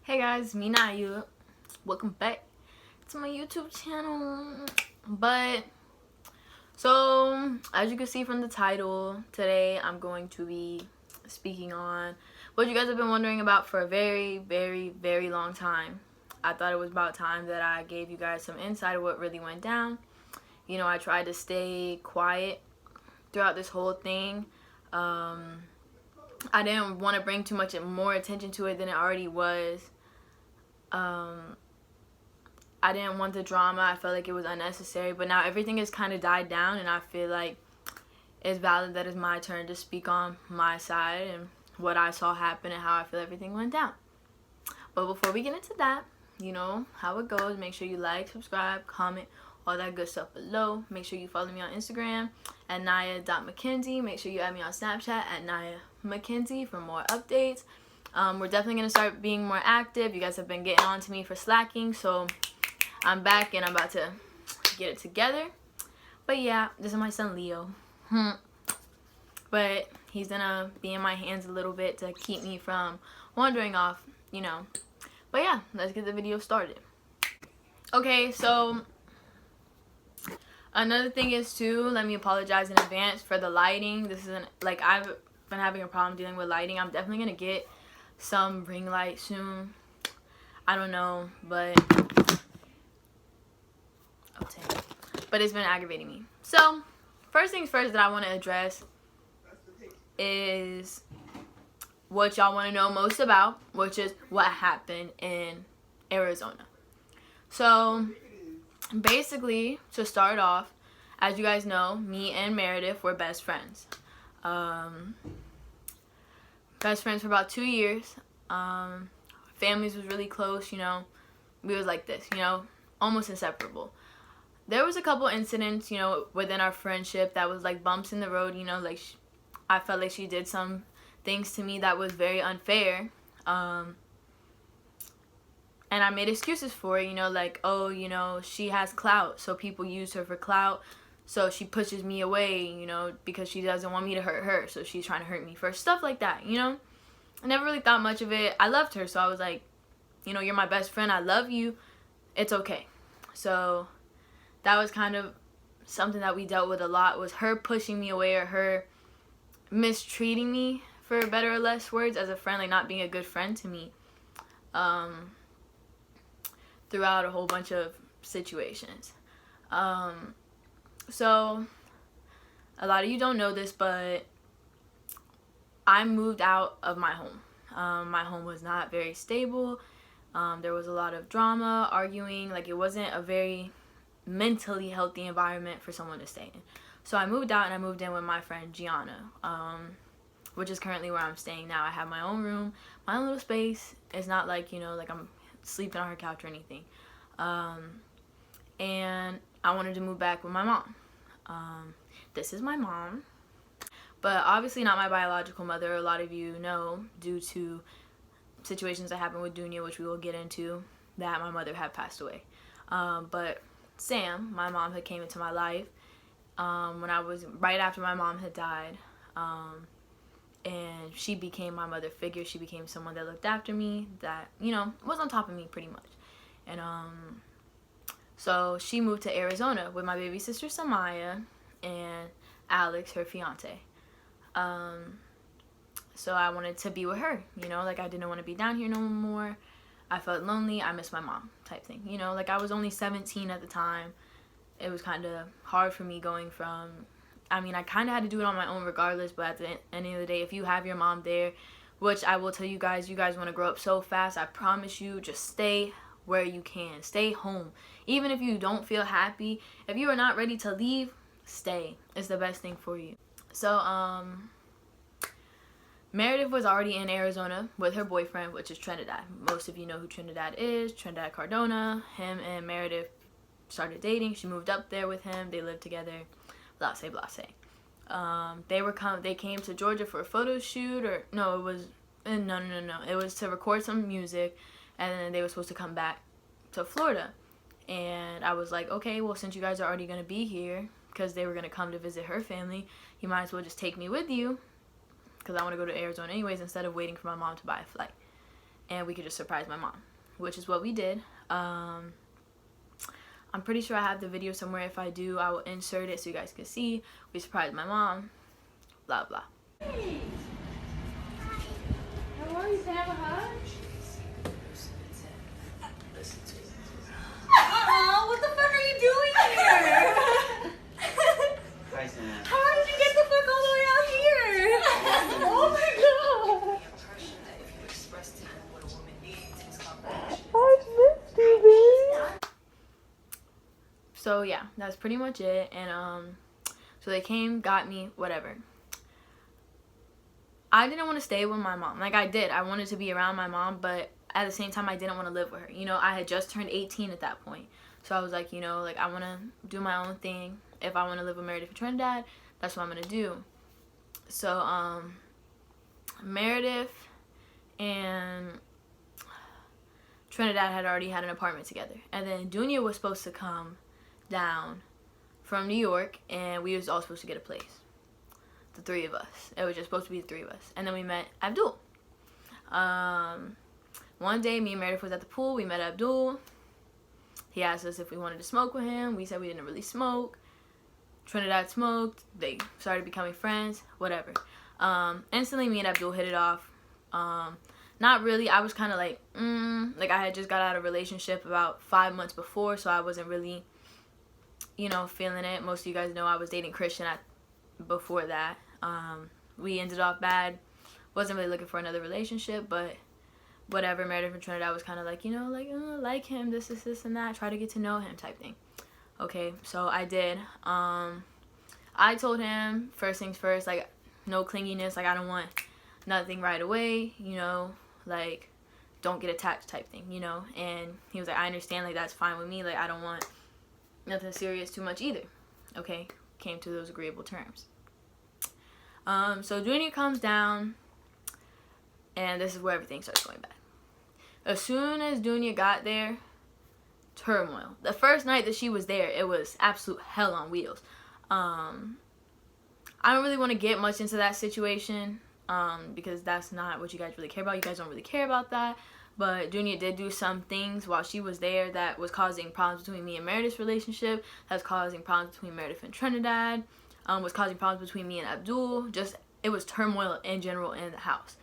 Hey guys, me Naya. Welcome back to my YouTube channel. So as you can see from the title, today I'm going to be speaking on what you guys have been wondering about for a very long time. I thought it was about time that I gave you guys some insight of what really went down. You know, I tried to stay quiet throughout this whole thing. I didn't want to bring too much more attention to it than it already was. I didn't want the drama. I felt like it was unnecessary, but now everything has kind of died down, and I feel like it's valid that it's my turn to speak on my side and what I saw happen and how I feel everything went down. But before we get into that, you know how it goes. Make sure you like, subscribe, comment, all that good stuff below. Make sure you follow me on Instagram at Naya.McKenzie. Make sure you add me on Snapchat at NayaMcKenzie for more updates. We're definitely going to start being more active. You guys have been getting on to me for slacking, so I'm back and I'm about to get it together. But yeah, this is my son Leo. But he's going to be in my hands a little bit to keep me from wandering off, you know. But yeah, let's get the video started. Okay, so another thing is too, let me apologize in advance for the lighting. This isn't, like, I've been having a problem dealing with lighting. I'm definitely going to get some ring light soon. I don't know, but it's been aggravating me. So first things first that I want to address is what y'all want to know most about, which is what happened in Arizona. So basically, to start off, as you guys know, me and Meredith were best friends. Best friends for about 2 years. Families was really close, you know. We was like this, you know, almost inseparable. There was a couple incidents, you know, within our friendship that was like bumps in the road, you know, like I felt like she did some things to me that was very unfair. And I made excuses for it, you know, like, oh, you know, she has clout, so people use her for clout. So she pushes me away, you know, because she doesn't want me to hurt her. So she's trying to hurt me first. Stuff like that, you know. I never really thought much of it. I loved her, so I was like, you know, you're my best friend. I love you. It's okay. So that was kind of something that we dealt with a lot, was her pushing me away or her mistreating me, for better or less words, as a friend, like not being a good friend to me throughout a whole bunch of situations. So a lot of you don't know this, but I moved out of my home. My home was not very stable. There was a lot of drama, arguing. Like, it wasn't a very mentally healthy environment for someone to stay in. So I moved out, and I moved in with my friend Gianna, which is currently where I'm staying now. I have my own room, my own little space. It's not like, you know, like I'm sleeping on her couch or anything. And I wanted to move back with my mom. This is my mom, but obviously not my biological mother. A lot of you know, due to situations that happened with Dunya, which we will get into, that my mother had passed away. But Sam, my mom, had came into my life when I was right after my mom had died, and she became my mother figure. She became someone that looked after me, that, you know, was on top of me pretty much. And so she moved to Arizona with my baby sister Samaya and Alex, her fiance. So I wanted to be with her, you know, like I didn't want to be down here no more. I felt lonely. I missed my mom type thing, you know, like I was only 17 at the time. It was kind of hard for me going from, I mean, I kind of had to do it on my own regardless, but at the end of the day, if you have your mom there, which I will tell you guys want to grow up so fast, I promise you, just stay where you can. Stay home. Even if you don't feel happy, if you are not ready to leave, stay. It's the best thing for you. So, Meredith was already in Arizona with her boyfriend, which is Trinidad. Most of you know who Trinidad is. Trinidad Cardona. Him and Meredith started dating. She moved up there with him. They lived together. Blase, blase. They came to Georgia for a photo shoot, or no, it was no. It was to record some music, and then they were supposed to come back to Florida. And I was like, okay, well, since you guys are already gonna be here, because they were gonna come to visit her family, you might as well just take me with you, because I want to go to Arizona anyways, instead of waiting for my mom to buy a flight. and we could just surprise my mom, which is what we did. I'm pretty sure I have the video somewhere. If I do, I will insert it so you guys can see. We surprised my mom, blah blah. Hey. How are you? Can I have a hug? What the fuck are you doing here? Hi, Sam. How did you get the fuck all the way out here? Oh my god. I missed you, babe. So yeah, that's pretty much it. And so they came, got me, whatever. I didn't want to stay with my mom. Like, I did. I wanted to be around my mom, but at the same time, I didn't want to live with her. You know, I had just turned 18 at that point. So I was like, you know, like, I want to do my own thing. If I want to live with Meredith and Trinidad, that's what I'm going to do. So, Meredith and Trinidad had already had an apartment together. And then Dunya was supposed to come down from New York, and we was all supposed to get a place. The three of us. It was just supposed to be the three of us. And then we met Abdul. One day, me and Meredith was at the pool. We met Abdul. He asked us if we wanted to smoke with him. We said we didn't really smoke. Trinidad smoked. They started becoming friends. Whatever. Instantly, me and Abdul hit it off. Not really. I was kind of like, like I had just got out of a relationship about 5 months before, so I wasn't really, you know, feeling it. Most of you guys know I was dating Christian before that. We ended off bad. Wasn't really looking for another relationship, but whatever. Meredith and Trinidad was kind of like, you know, like him, this, and that. Try to get to know him type thing. Okay, so I did. I told him, first things first, like, no clinginess. Like, I don't want nothing right away, you know, like, don't get attached type thing, you know. And he was like, I understand, like, that's fine with me. Like, I don't want nothing serious too much either. Okay, came to those agreeable terms. So Junior comes down, and this is where everything starts going bad. As soon as Dunya got there, turmoil. The first night that she was there, it was absolute hell on wheels. I don't really want to get much into that situation because that's not what you guys really care about. You guys don't really care about that. But Dunya did do some things while she was there that was causing problems between me and Meredith's relationship. That was causing problems between Meredith and Trinidad. Was causing problems between me and Abdul. Just, it was turmoil in general in the house.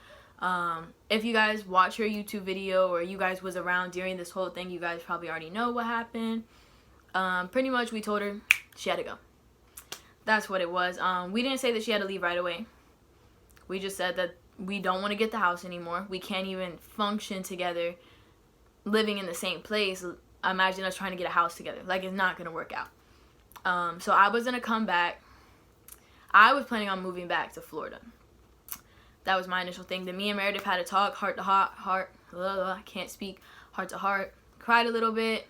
If you guys watch her YouTube video or you guys was around during this whole thing, you guys probably already know what happened. Pretty much we told her she had to go. That's what it was. We didn't say that she had to leave right away. We just said that we don't want to get the house anymore. We can't even function together living in the same place. Imagine us trying to get a house together. Like, it's not going to work out. So I was going to come back. I was planning on moving back to Florida. That was my initial thing. Then me and Meredith had a talk, heart to heart, I can't speak, heart to heart. Cried a little bit.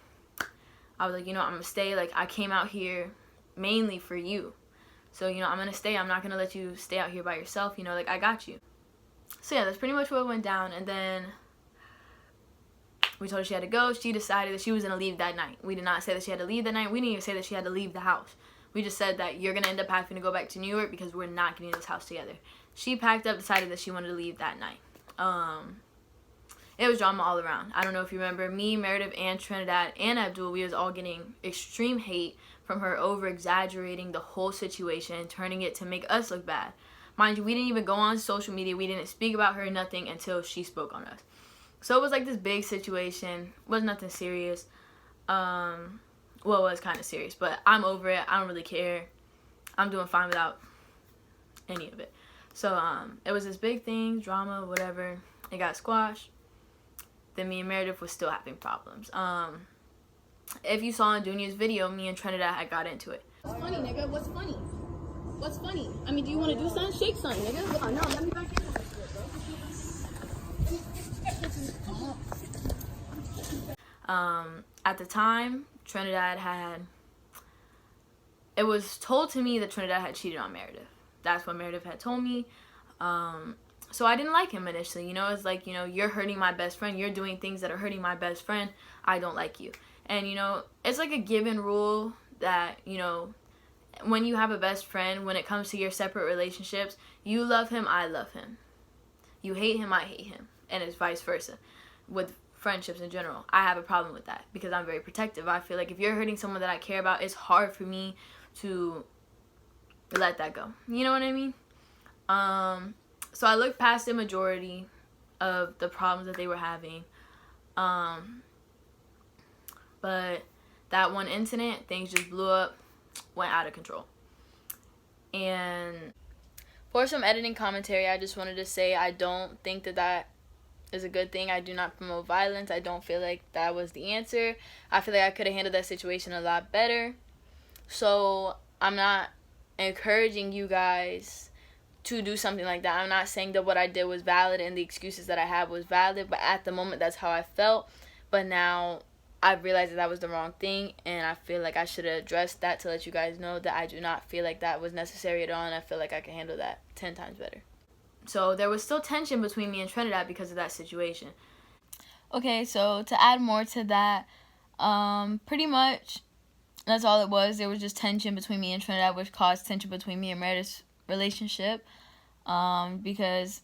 I was like, you know, I'm going to stay. Like, I came out here mainly for you. So, you know, I'm going to stay. I'm not going to let you stay out here by yourself. You know, like, I got you. So, yeah, that's pretty much what went down. And then we told her she had to go. She decided that she was going to leave that night. We did not say that she had to leave that night. We didn't even say that she had to leave the house. We just said that you're going to end up having to go back to New York because we're not getting this house together. She packed up, decided that she wanted to leave that night. It was drama all around. I don't know if you remember, me, Meredith, and Trinidad, and Abdul, we was all getting extreme hate from her over-exaggerating the whole situation, turning it to make us look bad. Mind you, we didn't even go on social media. We didn't speak about her, nothing, until she spoke on us. So it was like this big situation. It was nothing serious. Well, it was kind of serious, but I'm over it. I don't really care. I'm doing fine without any of it. So, it was this big thing, drama, whatever. It got squashed. Then me and Meredith was still having problems. If you saw in Dunya's video, me and Trinidad had got into it. What's funny, nigga? What's funny? What's funny? I mean, do you want to do something? Shake something, nigga. Oh, no, let me back in on this shit, bro. At the time, Trinidad had... It was told to me that Trinidad had cheated on Meredith. That's what Meredith had told me. So I didn't like him initially. You know, it's like, you know, you're hurting my best friend. You're doing things that are hurting my best friend. I don't like you. And, you know, it's like a given rule that, you know, when you have a best friend, when it comes to your separate relationships, you love him, I love him. You hate him, I hate him. And it's vice versa. with friendships in general. I have a problem with that because I'm very protective. I feel like if you're hurting someone that I care about, it's hard for me to let that go. You know what I mean? So I looked past the majority of the problems that they were having. But that one incident, things just blew up, went out of control. And for some editing commentary, I just wanted to say I don't think that is a good thing. I do not promote violence. I don't feel like that was the answer. I feel like I could have handled that situation a lot better. So I'm not encouraging you guys to do something like that. I'm not saying that what I did was valid and the excuses that I had was valid, but at the moment that's how I felt. But now I've realized that was the wrong thing, and I feel like I should have addressed that to let you guys know that I do not feel like that was necessary at all, and I feel like I can handle that 10 times better. So there was still tension between me and Trinidad because of that situation. Okay, so to add more to that, pretty much that's all it was. There was just tension between me and Trinidad, which caused tension between me and Meredith's relationship, because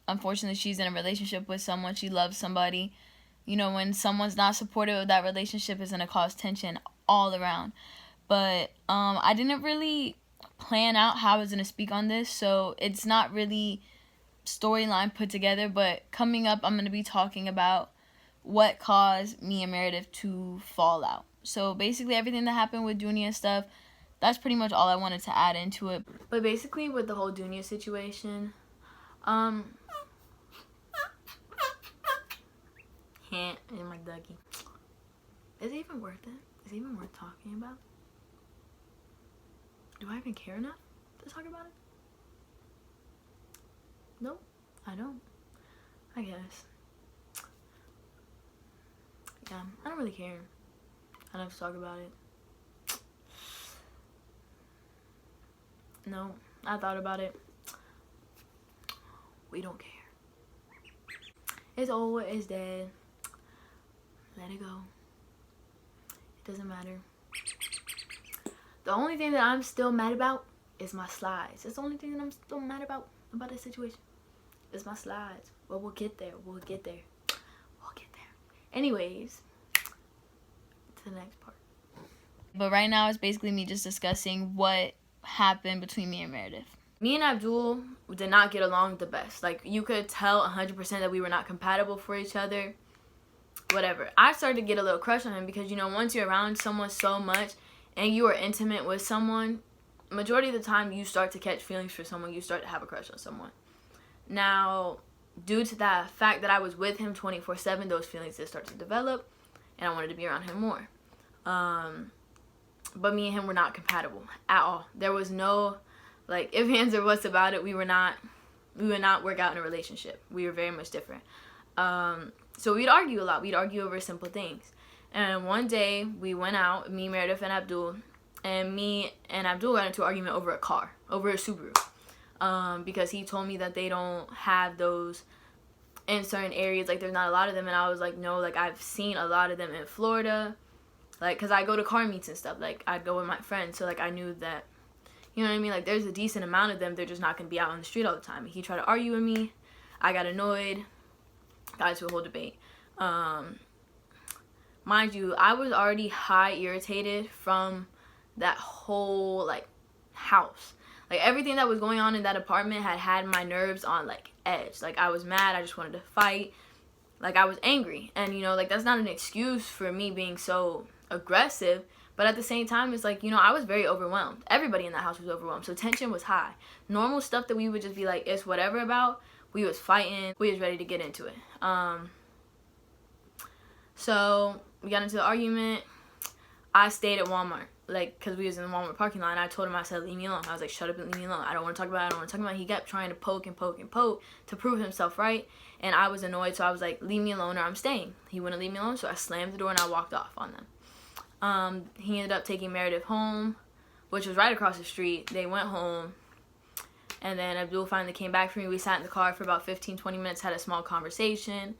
unfortunately she's in a relationship with someone, she loves somebody. You know, when someone's not supportive of that relationship, it's going to cause tension all around. But I didn't really plan out how I was going to speak on this, so it's not really storyline put together. But coming up, I'm going to be talking about what caused me and Meredith to fall out. So basically everything that happened with Dunia and stuff, that's pretty much all I wanted to add into it. But basically with the whole Dunia situation, and my Dougie. Is it even worth it? Is it even worth talking about? Do I even care enough to talk about it? No, I don't. I guess. Yeah, I don't really care enough to talk about it. No, I thought about it. We don't care. It's over, it's dead. Let it go. It doesn't matter. The only thing that I'm still mad about is my slides. That's the only thing that I'm still mad about this situation. It's my slides. But we'll get there. We'll get there. We'll get there. Anyways, to the next part. But right now it's basically me just discussing what happened between me and Meredith. Me and Abdul did not get along the best. Like, you could tell 100% that we were not compatible for each other. Whatever. I started to get a little crush on him because, you know, once you're around someone so much and you are intimate with someone, majority of the time you start to catch feelings for someone. You start to have a crush on someone. Now, due to that fact that I was with him 24/7, those feelings did start to develop, and I wanted to be around him more. But me and him were not compatible at all. There was no, like, if, ands, or buts about it. We would not work out in a relationship. We were very much different. So we'd argue a lot. We'd argue over simple things. And one day, we went out, me, Meredith, and Abdul. And me and Abdul got into an argument over a car, over a Subaru. Because he told me that they don't have those in certain areas. Like, there's not a lot of them. And I was like, no, like, I've seen a lot of them in Florida. Like, because I go to car meets and stuff. Like, I'd go with my friends. So, like, I knew that, you know what I mean? Like, there's a decent amount of them. They're just not going to be out on the street all the time. He tried to argue with me. I got annoyed. Got into a whole debate. Mind you, I was already high irritated from that whole, like, house. Like, everything that was going on in that apartment had my nerves on, like, edge. Like, I was mad. I just wanted to fight. Like, I was angry. And, you know, like, that's not an excuse for me being so aggressive. But at the same time, it's like, you know, I was very overwhelmed. Everybody in that house was overwhelmed. So tension was high. Normal stuff that we would just be like, it's whatever about, we was fighting. We was ready to get into it. So we got into the argument. I stayed at Walmart, like, because we was in the Walmart parking lot. And I told him, I said, leave me alone. I was like, shut up and leave me alone. I don't want to talk about it. I don't want to talk about it. He kept trying to poke and poke and poke to prove himself right. And I was annoyed. So I was like, leave me alone or I'm staying. He wouldn't leave me alone. So I slammed the door and I walked off on them. He ended up taking Meredith home, which was right across the street. They went home. And then Abdul finally came back for me. We sat in the car for about 15-20 minutes, had a small conversation.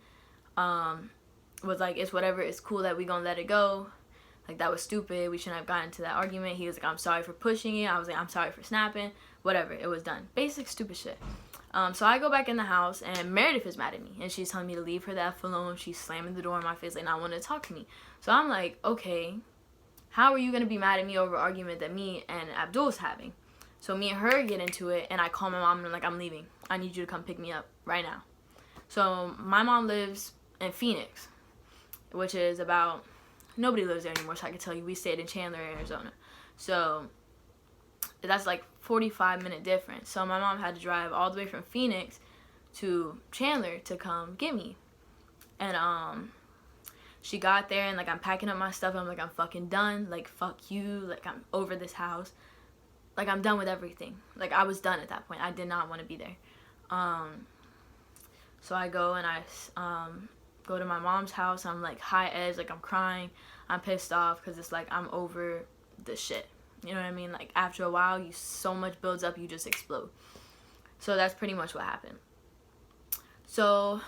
Was like, it's whatever, it's cool that we gonna let it go. Like, that was stupid. We shouldn't have gotten into that argument. He was like, I'm sorry for pushing it. I was like, I'm sorry for snapping. Whatever, it was done. Basic stupid shit. So I go back in the house, and Meredith is mad at me, and she's telling me to leave her the F alone. She's slamming the door in my face, like, not wanting to talk to me. So I'm like, okay, how are you going to be mad at me over an argument that me and Abdul's having? So me and her get into it, and I call my mom, and I'm like, I'm leaving. I need you to come pick me up right now. So my mom lives in Phoenix, which is about, nobody lives there anymore, so I can tell you, we stayed in Chandler, Arizona. So that's like 45-minute difference. So my mom had to drive all the way from Phoenix to Chandler to come get me. And she got there, and like, I'm packing up my stuff. I'm like, I'm fucking done. Like, fuck you. Like, I'm over this house. Like, I'm done with everything. Like, I was done at that point. I did not want to be there. So I go, and I go to my mom's house. I'm like high edge, like I'm crying. I'm pissed off because it's like I'm over the shit. You know what I mean? Like, after a while, so much builds up, you just explode. So that's pretty much what happened. So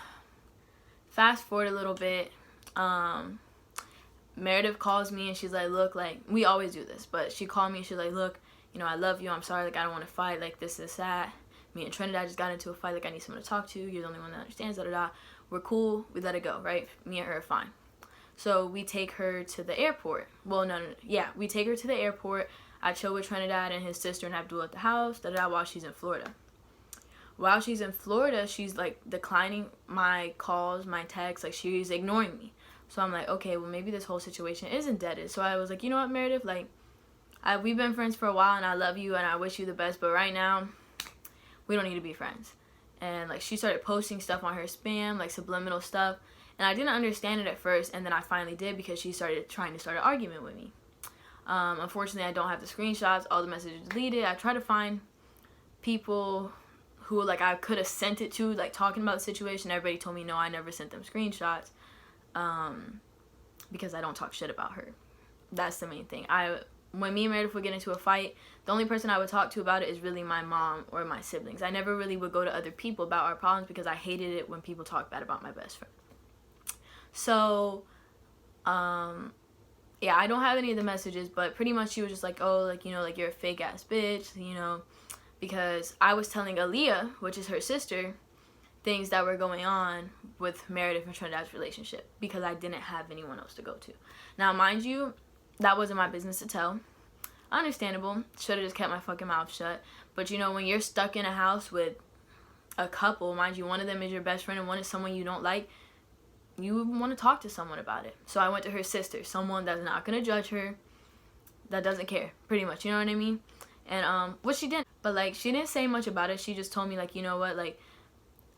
fast forward a little bit. Meredith calls me, and she's like, look, like, we always do this, but she called me, and she's like, look, you know, I love you. I'm sorry. Like, I don't want to fight. Like, this, that. Me and Trinidad just got into a fight. Like, I need someone to talk to. You're the only one that understands. We're cool. We let it go, right? Me and her are fine. So we take her to the airport. Well, no. Yeah, we take her to the airport. I chill with Trinidad and his sister and Abdul at the house. While she's in Florida. While she's in Florida, she's like declining my calls, my texts. Like, she's ignoring me. So I'm like, okay, well, maybe this whole situation isn't deaded. So I was like, you know what, Meredith? Like, we've been friends for a while, and I love you, and I wish you the best. But right now, we don't need to be friends. And like, she started posting stuff on her spam, like subliminal stuff, and I didn't understand it at first, and then I finally did, because she started trying to start an argument with me. Unfortunately, I don't have the screenshots, all the messages deleted. I tried to find people who like I could have sent it to, like talking about the situation. Everybody told me no, I never sent them screenshots, because I don't talk shit about her. That's the main thing. When me and Meredith would get into a fight, the only person I would talk to about it is really my mom or my siblings. I never really would go to other people about our problems, because I hated it when people talk bad about my best friend. So, yeah, I don't have any of the messages, but pretty much she was just like, oh, like, you know, like, you're a fake ass bitch, you know, because I was telling Aaliyah, which is her sister, things that were going on with Meredith and Trinidad's relationship, because I didn't have anyone else to go to. Now, mind you, that wasn't my business to tell. Understandable. Should have just kept my fucking mouth shut. But, you know, when you're stuck in a house with a couple, mind you, one of them is your best friend and one is someone you don't like, you want to talk to someone about it. So I went to her sister, someone that's not going to judge her, that doesn't care, pretty much, you know what I mean? And, what she didn't, but, like, she didn't say much about it. She just told me, like, you know what, like,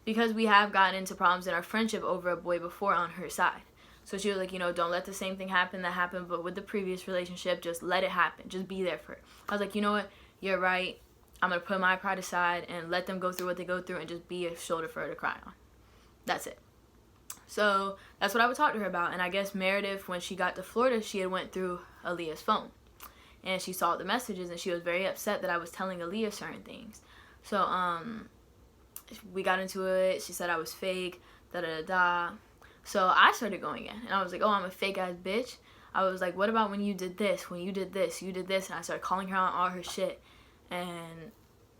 because we have gotten into problems in our friendship over a boy before on her side. So she was like, you know, don't let the same thing happen that happened but with the previous relationship. Just let it happen. Just be there for her. I was like, you know what? You're right. I'm going to put my pride aside and let them go through what they go through and just be a shoulder for her to cry on. That's it. So that's what I would talk to her about. And I guess Meredith, when she got to Florida, she had went through Aaliyah's phone. And she saw the messages, and she was very upset that I was telling Aaliyah certain things. So we got into it. She said I was fake, da-da-da-da. So I started going in, and I was like, oh, I'm a fake-ass bitch. I was like, what about when you did this, when you did this, you did this? And I started calling her on all her shit, and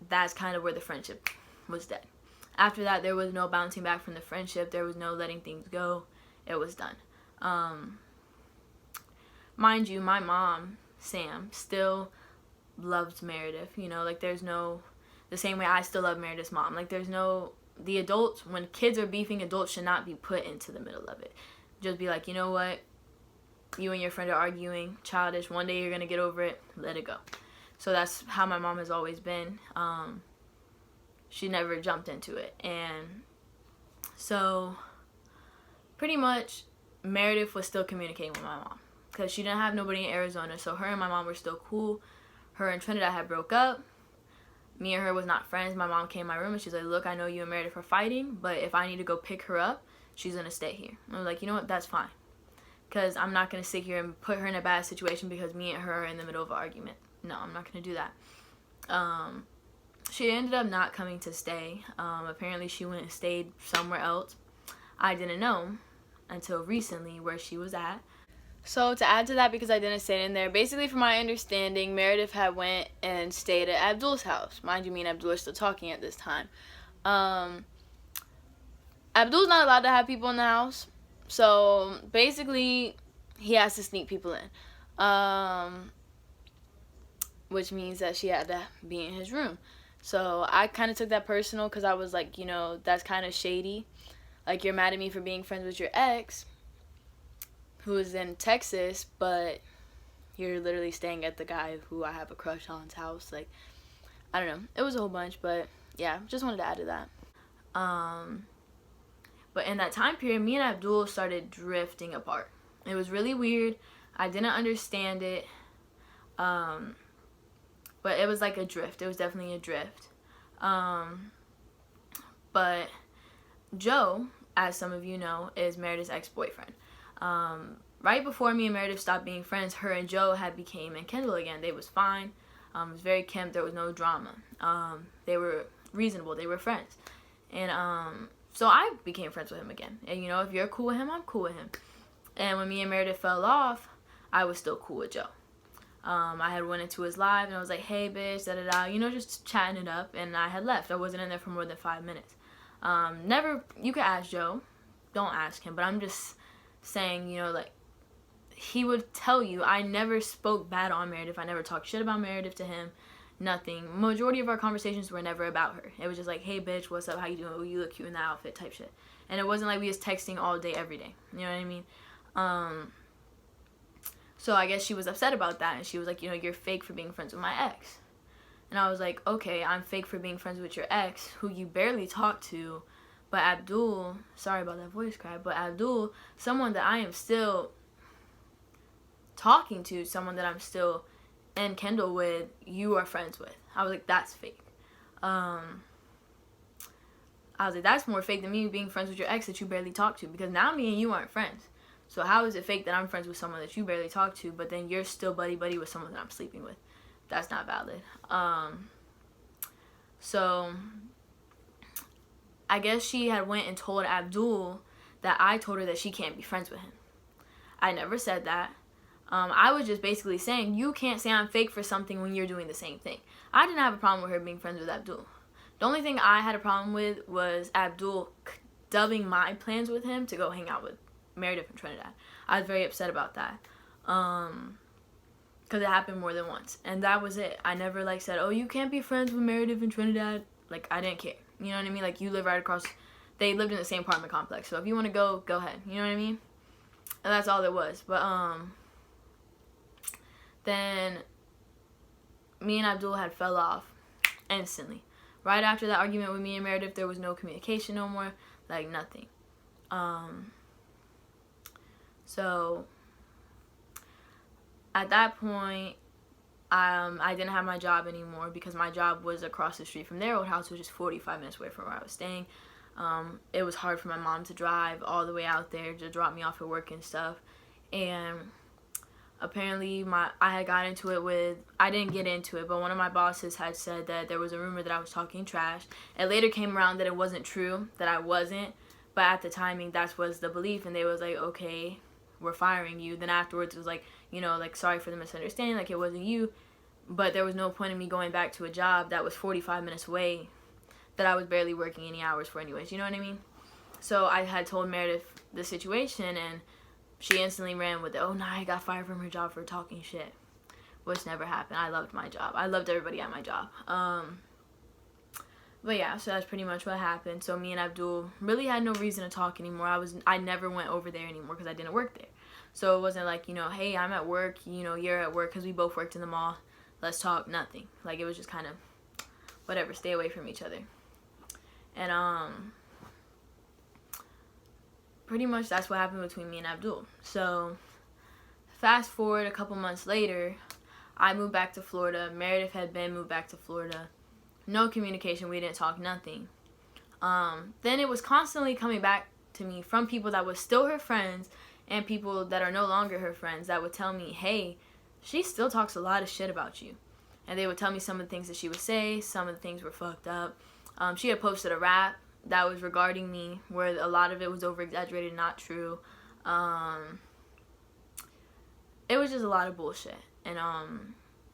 that's kind of where the friendship was dead. After that, there was no bouncing back from the friendship. There was no letting things go. It was done. Mind you, my mom, Sam, still loves Meredith. You know, like, there's no, the same way I still love Meredith's mom. Like, there's no, the adults, when kids are beefing, adults should not be put into the middle of it. Just be like, you know what? You and your friend are arguing, childish. One day you're going to get over it. Let it go. So that's how my mom has always been. She never jumped into it. And so pretty much Meredith was still communicating with my mom, because she didn't have nobody in Arizona. So her and my mom were still cool. Her and Trinidad had broke up. Me and her was not friends. My mom came in my room and she's like, look, I know you and Meredith are fighting, but if I need to go pick her up, she's going to stay here. And I was like, you know what? That's fine. Because I'm not going to sit here and put her in a bad situation because me and her are in the middle of an argument. No, I'm not going to do that. She ended up not coming to stay. Apparently she went and stayed somewhere else. I didn't know until recently where she was at. So to add to that, because I didn't stay in there, basically from my understanding, Meredith had went and stayed at Abdul's house. Mind you, me and Abdul are still talking at this time. Abdul's not allowed to have people in the house. So basically, he has to sneak people in. Which means that she had to be in his room. So I kind of took that personal because I was like, that's kind of shady. Like, you're mad at me for being friends with your ex, who is in Texas, but you're literally staying at the guy who I have a crush on's house. Like, I don't know. It was a whole bunch, but yeah, just wanted to add to that. But in that time period, me and Abdul started drifting apart. It was really weird. I didn't understand it. But it was like a drift. It was definitely a drift. But Joe, as some of you know, is Meredith's ex-boyfriend. Right before me and Meredith stopped being friends, her and Joe had became and Kendall again. They was fine. It was very kempt. There was no drama. They were reasonable. They were friends. And so I became friends with him again. And if you're cool with him, I'm cool with him. And when me and Meredith fell off, I was still cool with Joe. I had went into his live and I was like, hey bitch, da-da-da, just chatting it up, and I had left. I wasn't in there for more than 5 minutes. You could ask Joe, don't ask him, but I'm just saying, like, he would tell you, I never spoke bad on Meredith. I never talked shit about Meredith to him, nothing. Majority of our conversations were never about her. It was just like, hey bitch, what's up, how you doing, oh, you look cute in that outfit type shit. And it wasn't like we was texting all day, every day, you know what I mean? So I guess she was upset about that, and she was like, you're fake for being friends with my ex. And I was like, okay, I'm fake for being friends with your ex, who you barely talk to, but Abdul, sorry about that voice crack, but Abdul, someone that I am still talking to, someone that I'm still in Kendall with, you are friends with. I was like, that's fake. I was like, that's more fake than me being friends with your ex that you barely talk to, because now me and you aren't friends. So how is it fake that I'm friends with someone that you barely talk to, but then you're still buddy-buddy with someone that I'm sleeping with? That's not valid. So I guess she had went and told Abdul that I told her that she can't be friends with him. I never said that. I was just basically saying, you can't say I'm fake for something when you're doing the same thing. I didn't have a problem with her being friends with Abdul. The only thing I had a problem with was Abdul dubbing my plans with him to go hang out with Meredith and Trinidad. I was very upset about that. Because it happened more than once. And that was it. I never, said, oh, you can't be friends with Meredith and Trinidad. I didn't care. You know what I mean? You live right across. They lived in the same apartment complex. So if you want to go ahead. You know what I mean? And that's all it was. But, then me and Abdul had fell off instantly. Right after that argument with me and Meredith, there was no communication no more. Nothing. So at that point, I didn't have my job anymore because my job was across the street from their old house, which is 45 minutes away from where I was staying. It was hard for my mom to drive all the way out there to drop me off at work and stuff. And apparently I had got into it with, I didn't get into it, but one of my bosses had said that there was a rumor that I was talking trash. It later came around that it wasn't true, that I wasn't. But at the timing, that was the belief, and they was like, okay, we're firing you. Then afterwards, it was like, sorry for the misunderstanding, it wasn't you. But there was no point in me going back to a job that was 45 minutes away that I was barely working any hours for anyways, you know what I mean? So I had told Meredith the situation, and she instantly ran with it. Oh, nah, I got fired from her job for talking shit, which never happened. I loved my job. I loved everybody at my job. But yeah, so that's pretty much what happened. So me and Abdul really had no reason to talk anymore. I never went over there anymore because I didn't work there. So it wasn't like, hey, I'm at work, you're at work, because we both worked in the mall. Let's talk, nothing. It was just kind of whatever, stay away from each other. And pretty much that's what happened between me and Abdul. So fast forward a couple months later, I moved back to Florida. Meredith had been moved back to Florida. No communication, we didn't talk, nothing. Then it was constantly coming back to me from people that was still her friends and people that are no longer her friends that would tell me, hey, she still talks a lot of shit about you. And they would tell me some of the things that she would say, some of the things were fucked up. She had posted a rap that was regarding me where a lot of it was over-exaggerated, not true. It was just a lot of bullshit. And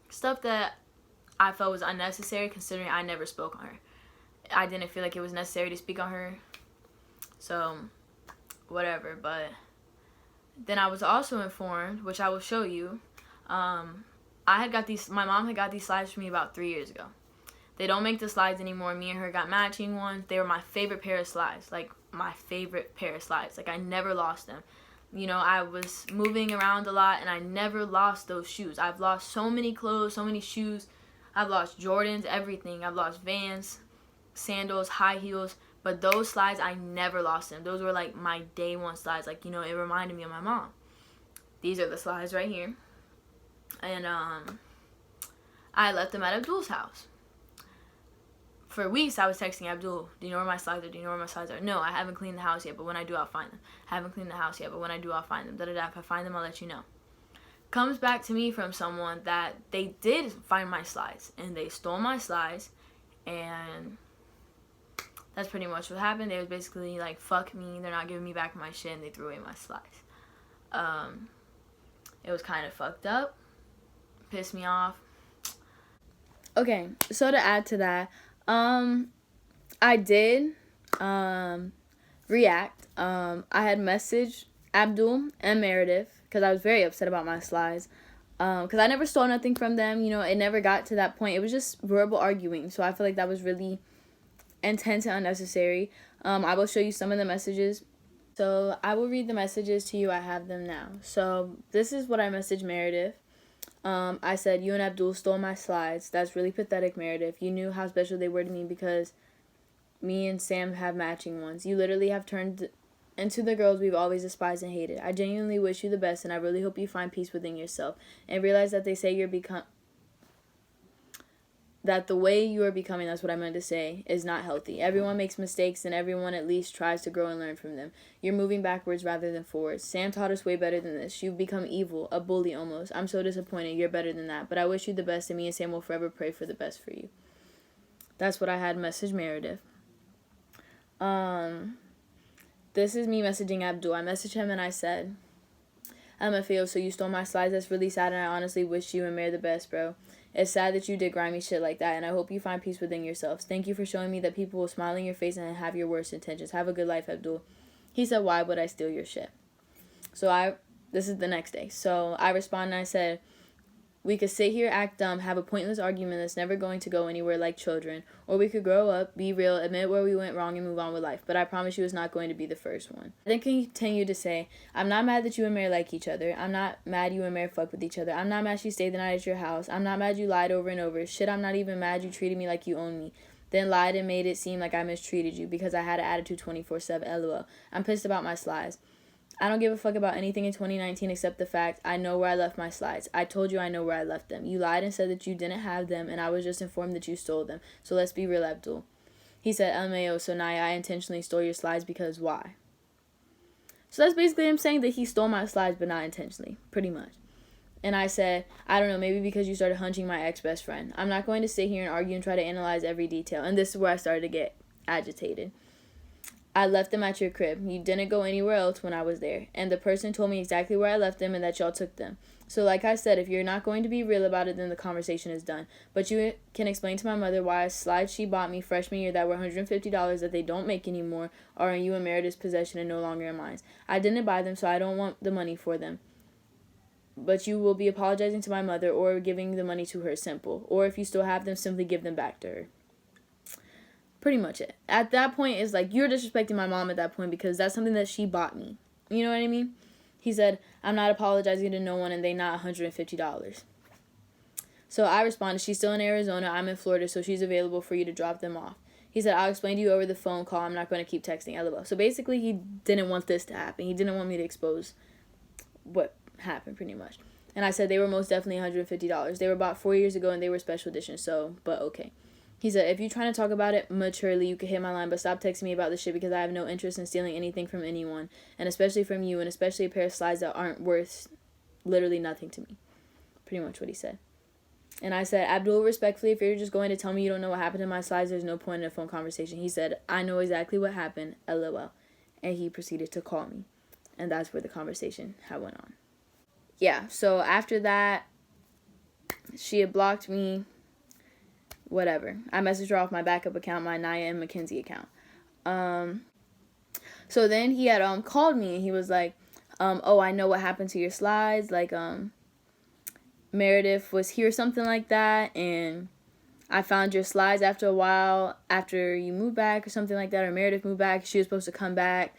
stuff that I felt was unnecessary considering I never spoke on her. I didn't feel like it was necessary to speak on her. So, whatever. But then I was also informed, which I will show you, my mom had got these slides for me about 3 years ago. They don't make the slides anymore. Me and her got matching ones. They were my favorite pair of slides. Like, my favorite pair of slides. Like, I never lost them. You know, I was moving around a lot, and I never lost those shoes. I've lost so many clothes, so many shoes. I've lost Jordans, everything. I've lost Vans, sandals, high heels. But those slides, I never lost them. Those were, like, my day one slides. Like, you know, it reminded me of my mom. These are the slides right here. And, I left them at Abdul's house. For weeks, I was texting Abdul, do you know where my slides are? Do you know where my slides are? No, I haven't cleaned the house yet, but when I do, I'll find them. I haven't cleaned the house yet, but when I do, I'll find them. Da-da-da. If I find them, I'll let you know. Comes back to me from someone that they did find my slides, and they stole my slides, and that's pretty much what happened. They was basically like, fuck me, they're not giving me back my shit, and they threw away my slides. It was kind of fucked up. Pissed me off. Okay, so to add to that, I did react. I had messaged Abdul and Meredith because I was very upset about my slides. Because I never stole nothing from them. You know, it never got to that point. It was just verbal arguing. So I feel like that was really intense and unnecessary. I will show you some of the messages. So I will read the messages to you. I have them now. So this is what I messaged Meredith. I said, you and Abdul stole my slides. That's really pathetic, Meredith. You knew how special they were to me because me and Sam have matching ones. You literally have turned into the girls we've always despised and hated. I genuinely wish you the best, and I really hope you find peace within yourself and realize that they say that the way you are becoming, that's what I meant to say, is not healthy. Everyone makes mistakes, and everyone at least tries to grow and learn from them. You're moving backwards rather than forwards. Sam taught us way better than this. You've become evil, a bully almost. I'm so disappointed. You're better than that. But I wish you the best, and me and Sam will forever pray for the best for you. That's what I had messaged Meredith. This is me messaging Abdul. I messaged him, and I said, MFAO, so you stole my slides. That's really sad, and I honestly wish you and Mary the best, bro. It's sad that you did grimy shit like that, and I hope you find peace within yourselves. Thank you for showing me that people will smile in your face and have your worst intentions. Have a good life, Abdul. He said, why would I steal your shit? This is the next day. So I responded and I said, we could sit here, act dumb, have a pointless argument that's never going to go anywhere like children. Or we could grow up, be real, admit where we went wrong, and move on with life. But I promise you it's not going to be the first one. I then continued to say, I'm not mad that you and Mary like each other. I'm not mad you and Mary fuck with each other. I'm not mad she stayed the night at your house. I'm not mad you lied over and over. Shit, I'm not even mad you treated me like you own me. Then lied and made it seem like I mistreated you because I had an attitude 24/7. LOL. I'm pissed about my slides. I don't give a fuck about anything in 2019 except the fact I know where I left my slides. I told you I know where I left them. You lied and said that you didn't have them, and I was just informed that you stole them. So let's be real, Abdul. He said, LMAO, so Naya, I intentionally stole your slides because why? So that's basically him saying that he stole my slides, but not intentionally, pretty much. And I said, I don't know, maybe because you started hunching my ex-best friend. I'm not going to sit here and argue and try to analyze every detail. And this is where I started to get agitated. I left them at your crib. You didn't go anywhere else when I was there. And the person told me exactly where I left them and that y'all took them. So like I said, if you're not going to be real about it, then the conversation is done. But you can explain to my mother why slides she bought me freshman year that were $150 that they don't make anymore are in you and Meredith's possession and no longer in mine. I didn't buy them, so I don't want the money for them. But you will be apologizing to my mother or giving the money to her, simple. Or if you still have them, simply give them back to her. Pretty much it. At that point, it's like, you're disrespecting my mom at that point because that's something that she bought me. You know what I mean? He said, I'm not apologizing to no one and they not $150. So I responded, she's still in Arizona, I'm in Florida, so she's available for you to drop them off. He said, I'll explain to you over the phone call. I'm not going to keep texting, LOL. So basically, he didn't want this to happen. He didn't want me to expose what happened, pretty much. And I said, they were most definitely $150. They were bought 4 years ago and they were special edition, so, but okay. He said, if you're trying to talk about it maturely, you can hit my line, but stop texting me about this shit because I have no interest in stealing anything from anyone, and especially from you, and especially a pair of slides that aren't worth literally nothing to me. Pretty much what he said. And I said, Abdul, respectfully, if you're just going to tell me you don't know what happened to my slides, there's no point in a phone conversation. He said, I know exactly what happened, LOL. And he proceeded to call me. And that's where the conversation had went on. Yeah, so after that, she had blocked me. whatever. I messaged her off my backup account, my Naya and Mackenzie account. So then he had called me and he was like, oh, I know what happened to your slides. Like, Meredith was here, something like that, and I found your slides after a while, after you moved back or something like that, or Meredith moved back. She was supposed to come back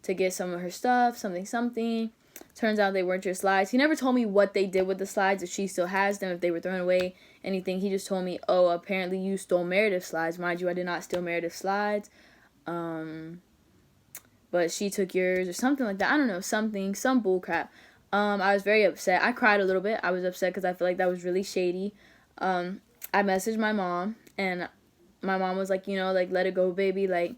to get some of her stuff, something. Turns out they weren't your slides. He never told me what they did with the slides, if she still has them, if they were thrown away, anything. He just told me, oh, apparently you stole Meredith's slides. Mind you, I did not steal Meredith's slides. But she took yours or something like that. I don't know, some bull crap. I was very upset. I cried a little bit. I was upset because I feel like that was really shady. I messaged my mom, and my mom was like, like, let it go, baby. Like,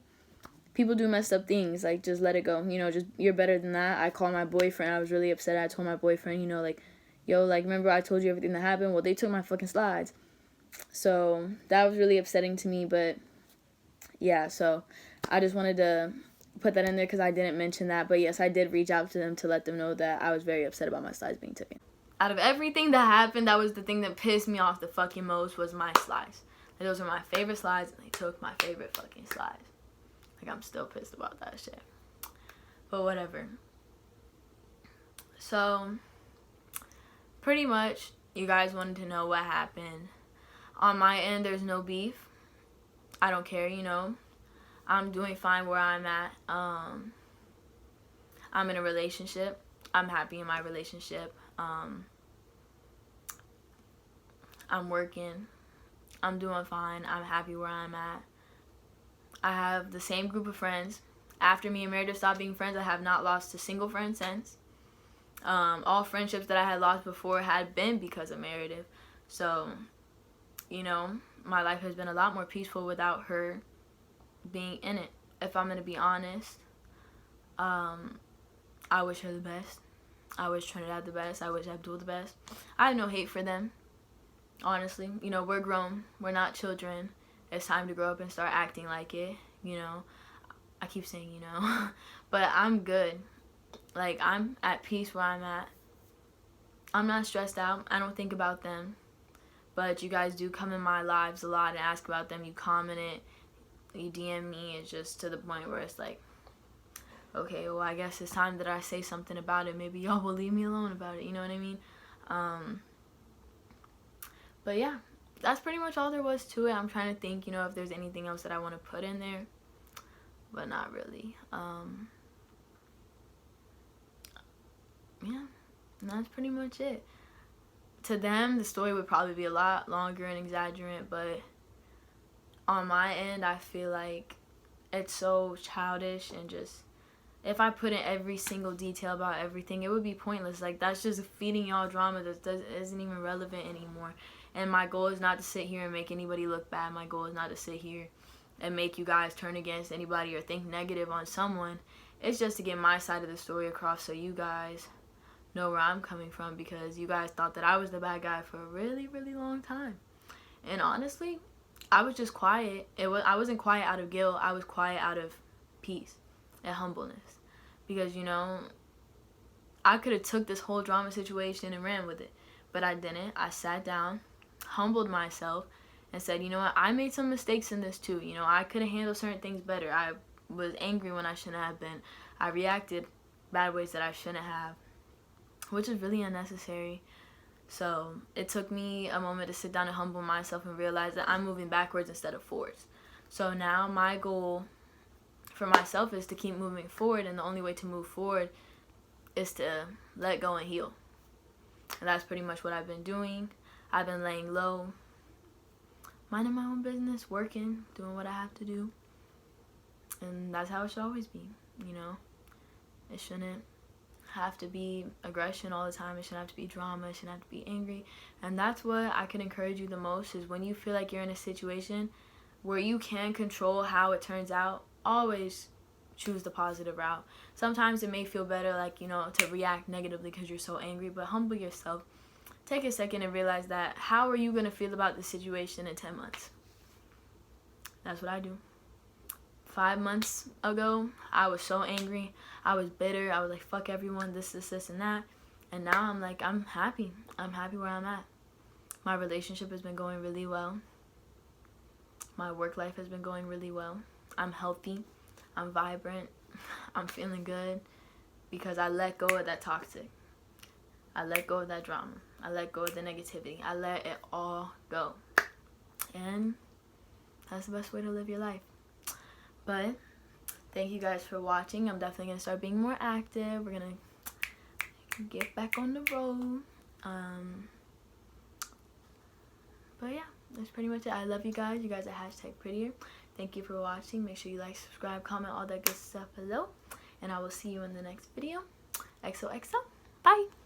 people do messed up things. Like, just let it go. Just, you're better than that. I called my boyfriend. I was really upset. I told my boyfriend, like, yo, like, remember I told you everything that happened? Well, they took my fucking slides. So that was really upsetting to me. But, yeah, so I just wanted to put that in there because I didn't mention that. But yes, I did reach out to them to let them know that I was very upset about my slides being taken. Out of everything that happened, that was the thing that pissed me off the fucking most, was my slides. Like, those were my favorite slides, and they took my favorite fucking slides. Like, I'm still pissed about that shit. But whatever. So, pretty much, you guys wanted to know what happened. On my end, there's no beef. I don't care, I'm doing fine where I'm at. I'm in a relationship. I'm happy in my relationship. I'm working. I'm doing fine. I'm happy where I'm at. I have the same group of friends. After me and Meredith stopped being friends, I have not lost a single friend since. All friendships that I had lost before had been because of Meredith. So, my life has been a lot more peaceful without her being in it. If I'm going to be honest, I wish her the best. I wish Trinidad the best. I wish Abdul the best. I have no hate for them, honestly. We're grown. We're not children. It's time to grow up and start acting like it, I keep saying, but I'm good. Like, I'm at peace where I'm at. I'm not stressed out. I don't think about them. But you guys do come in my lives a lot and ask about them. You comment it. You DM me. It's just to the point where it's like, okay, well, I guess it's time that I say something about it. Maybe y'all will leave me alone about it. You know what I mean? But yeah, that's pretty much all there was to it. I'm trying to think, if there's anything else that I want to put in there. But not really. Yeah, that's pretty much it. To them, the story would probably be a lot longer and exaggerant, but on my end, I feel like it's so childish, and just, if I put in every single detail about everything, it would be pointless. Like, that's just feeding y'all drama that isn't even relevant anymore. And my goal is not to sit here and make anybody look bad. My goal is not to sit here and make you guys turn against anybody or think negative on someone. It's just to get my side of the story across so you guys know where I'm coming from, because you guys thought that I was the bad guy for a really, really long time. And honestly, I was just quiet. I wasn't quiet out of guilt. I was quiet out of peace and humbleness. Because, I could have took this whole drama situation and ran with it. But I didn't. I sat down, humbled myself, and said, you know what, I made some mistakes in this too. I could have handled certain things better. I was angry when I shouldn't have been. I reacted bad ways that I shouldn't have, which is really unnecessary. So it took me a moment to sit down and humble myself and realize that I'm moving backwards instead of forwards. So now my goal for myself is to keep moving forward, and the only way to move forward is to let go and heal. And that's pretty much what I've been doing. I've been laying low, minding my own business, working, doing what I have to do. And that's how it should always be, It shouldn't have to be aggression all the time. It shouldn't have to be drama. It shouldn't have to be angry. And that's what I can encourage you the most, is when you feel like you're in a situation where you can control how it turns out, always choose the positive route. Sometimes it may feel better, like, to react negatively because you're so angry, but humble yourself. Take a second and realize that, how are you going to feel about the situation in 10 months? That's what I do. 5 months ago, I was so angry. I was bitter. I was like, fuck everyone, this, and that. And now I'm like, I'm happy. I'm happy where I'm at. My relationship has been going really well. My work life has been going really well. I'm healthy. I'm vibrant. I'm feeling good because I let go of that toxic. I let go of that drama. I let go of the negativity. I let it all go. And that's the best way to live your life. But thank you guys for watching. I'm definitely going to start being more active. We're going to get back on the road. But yeah, that's pretty much it. I love you guys. You guys are #prettier. Thank you for watching. Make sure you like, subscribe, comment, all that good stuff below. And I will see you in the next video. XOXO. Bye.